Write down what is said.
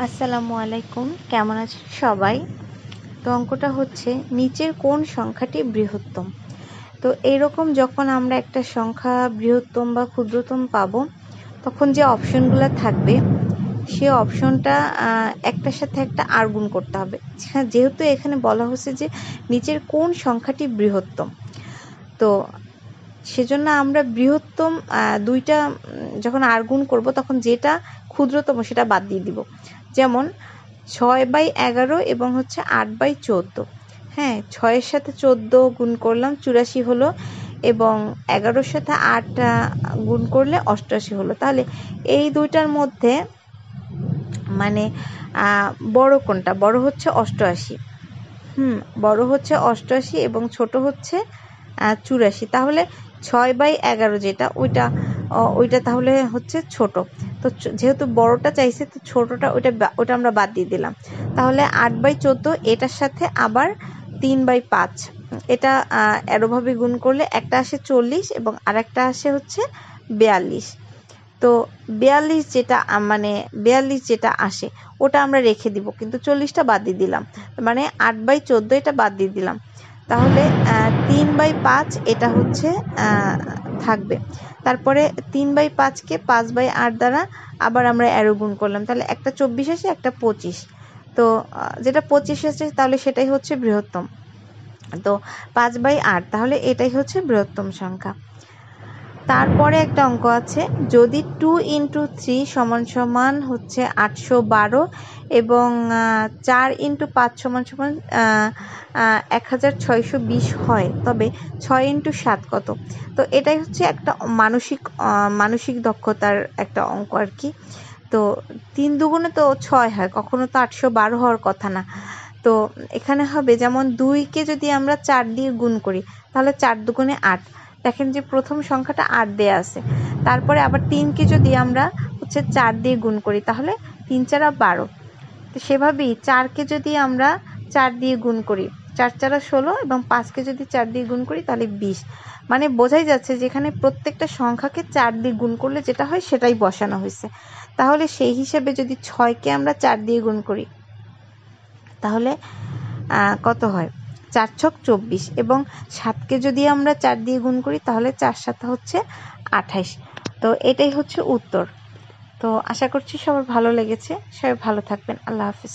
আসসালামু আলাইকুম, কেমন আছেন সবাই? তো অঙ্কটা হচ্ছে নিচের কোন সংখ্যাটি বৃহত্তম। তো এইরকম যখন আমরা একটা সংখ্যা বৃহত্তম বা ক্ষুদ্রতম পাবো, তখন যে অপশনগুলো থাকবে সে অপশনটা একটার সাথে একটা আর গুণ করতে হবে। যেহেতু এখানে বলা হচ্ছে যে নিচের কোন সংখ্যাটি বৃহত্তম, তো সেজন্য আমরা বৃহত্তম দুইটা যখন আর গুণ করবো তখন যেটা ক্ষুদ্রতম সেটা বাদ দিয়ে দিব। যেমন 6/11 এবং হচ্ছে 8/14। হ্যাঁ, 6-এর সাথে 14 গুণ করলাম 84 হলো, এবং 11-র সাথে 8 গুণ করলে 88 হলো। তাহলে এই দুইটার মধ্যে মানে বড় কোনটা? বড় হচ্ছে 88। বড় হচ্ছে 88 এবং ছোট হচ্ছে 84। তাহলে 6/11 যেটা ওইটা তাহলে হচ্ছে ছোট। তো যেহেতু বড়টা চাইছে তো ছোটটা ওইটা আমরা বাদ দিয়ে দিলাম। তাহলে 8/14 এটার সাথে আবার 3/5 এটা এরোভাবে গুণ করলে একটা আসে 40 এবং আরেকটা আসে হচ্ছে 42। তো 42 যেটা আসে ওটা আমরা রেখে দিব, কিন্তু 40টা বাদ দিয়ে দিলাম। মানে 8/14 এটা বাদ দিয়ে দিলাম। তাহলে 3/5 এটা হচ্ছে থাকবে। তারপরে 3/5কে 5/8 দ্বারা আবার আমরা অ্যারো গুণ করলাম, তাহলে একটা 24 আসে, একটা 25। তো যেটা 25 আসে তাহলে সেটাই হচ্ছে বৃহত্তম। তো 5/8 তাহলে এটাই হচ্ছে বৃহত্তম সংখ্যা। তারপরে একটা অঙ্ক আছে, যদি 2 × 3 সমান হচ্ছে 812 এবং 4 × 5 সমান 1620 হয়, তবে 6 × 7 কত? তো এটাই হচ্ছে একটা মানসিক দক্ষতার একটা অঙ্ক আর কি। তো 3 দুগুণে তো 6 হয়, কখনো তো 812 হওয়ার কথা না। তো এখানে হবে যেমন 2কে যদি আমরা 4 দিয়ে গুণ করি তাহলে 4 দুগুণে 8। দেখেন যে প্রথম সংখ্যাটা 8 দেয়া আছে। তারপরে আবার 3কে যদি আমরা হচ্ছে 4 দিয়ে গুণ করি তাহলে 3 × 4 = 12। তো সেভাবেই 4কে যদি আমরা 4 দিয়ে গুণ করি 4 × 4 = 16 এবং 5কে যদি 4 দিয়ে গুণ করি তাহলে 20। মানে বোঝাই যাচ্ছে যেখানে প্রত্যেকটা সংখ্যাকে 4 দিয়ে গুণ করলে যেটা হয় সেটাই বসানো হয়েছে। তাহলে সেই হিসেবে যদি 6কে আমরা 4 দিয়ে গুণ করি তাহলে কত হয়? 4 × 6 = 24 এবং 7কে যদি আমরা 4 দিয়ে গুণ করি তাহলে 4 × 7 হচ্ছে 28। তো এটাই হচ্ছে উত্তর। তো আশা করছি সবার ভালো লেগেছে। সবাই ভালো থাকবেন। আল্লাহ হাফেজ।